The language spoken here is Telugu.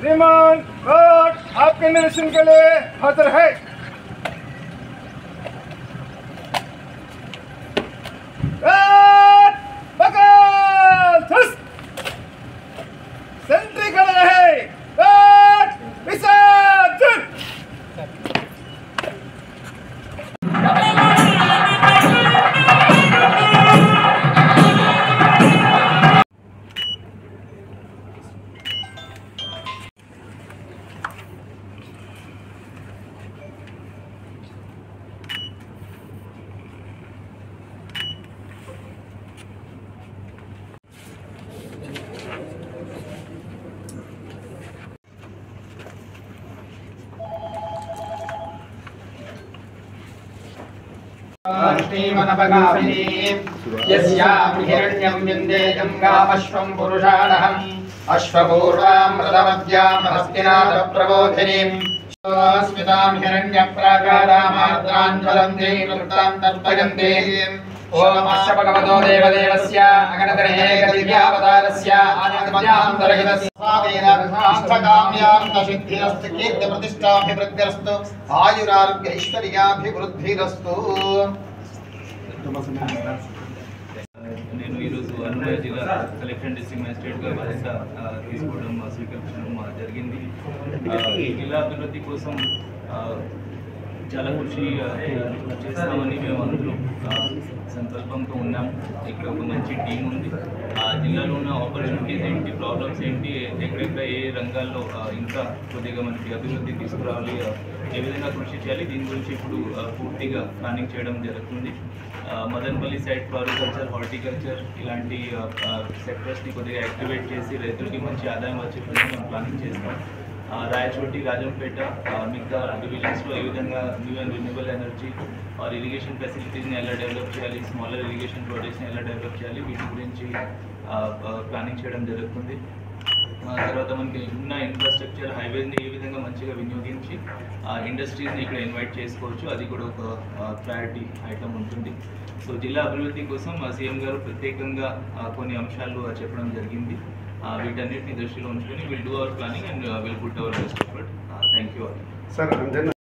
श्रीमान कोर्ट आपके निरीक्षण के लिए हाजिर है। सेंट्री खड़ा रहे। विसर्जन। हिरण्यं विन्देयं गामश्वं पुरुषाणहम् अश्वपूर्वामृतमद्यां हस्तिनाथप्रबोधिनीं स्मितां हिरण्यप्राकारामार्द्राञ्ज्वलन्तीं वृत्तां तर्पयन्ति। ओमस्य भगवतो देवदेवस्य अगणतरहेकदिव्यावतारस्य आदित्यान्तरहितस्य अष्टकाम्यार्थसिद्धिरस्तु कीर्तिप्रतिष्ठाभिवृद्धिरस्तु आयुरारोग्य ऐश्वर्याभिवृद्धिरस्तु। నేను ఈరోజు అన్నమయ్య జిల్లా కలెక్టర్ డిస్ట్రిక్ట్ మ్యాజిస్ట్రేట్గా బాధ్యత తీసుకోవడం స్వీకరించడం జరిగింది. ఈ జిల్లా అభివృద్ధి కోసం చాలా కృషి చేస్తామని మేము అందరూ సంకల్పంతో ఉన్నాము. ఇక్కడ ఒక మంచి టీం ఉంది. ఆ జిల్లాలో ఉన్న ఆపర్చునిటీస్ ఏంటి, ప్రాబ్లమ్స్ ఏంటి, ఎక్కడెక్కడ ఏ రంగాల్లో ఇంకా కొద్దిగా మనకి అభివృద్ధి తీసుకురావాలి, ఏ విధంగా కృషి చేయాలి, దీని గురించి ఇప్పుడు పూర్తిగా ప్లానింగ్ చేయడం జరుగుతుంది. మదనపల్లి సైడ్ ఫ్లోరికల్చర్, హార్టికల్చర్ ఇలాంటి సెక్టర్స్ని కొద్దిగా యాక్టివేట్ చేసి రైతులకి మంచి ఆదాయం వచ్చే విధంగా మేము ప్లానింగ్ చేస్తాం. రాయచోటి, రాజంపేట మిగతా డివిజన్స్లో ఏ విధంగా new and renewable energy or irrigation ఫెసిలిటీస్ని ఎలా డెవలప్ చేయాలి, స్మాలర్ ఇరిగేషన్ ప్రాజెక్ట్స్ని ఎలా డెవలప్ చేయాలి, వీటి గురించి ప్లానింగ్ చేయడం జరుగుతుంది. తర్వాత మనకి ఉన్న ఇన్ఫ్రాస్ట్రక్చర్, హైవేస్ని ఏ విధంగా మంచిగా వినియోగించి ఇండస్ట్రీస్ని ఇక్కడ ఇన్వైట్ చేసుకోవచ్చు, అది కూడా ఒక ప్రయారిటీ ఐటమ్ ఉంటుంది. సో జిల్లా అభివృద్ధి కోసం సీఎం గారు ప్రత్యేకంగా కొన్ని అంశాలు చెప్పడం జరిగింది. వీటన్నిటిని దృష్టిలో ఉంచుకొని will do our planning and will put our best effort. Thank you all.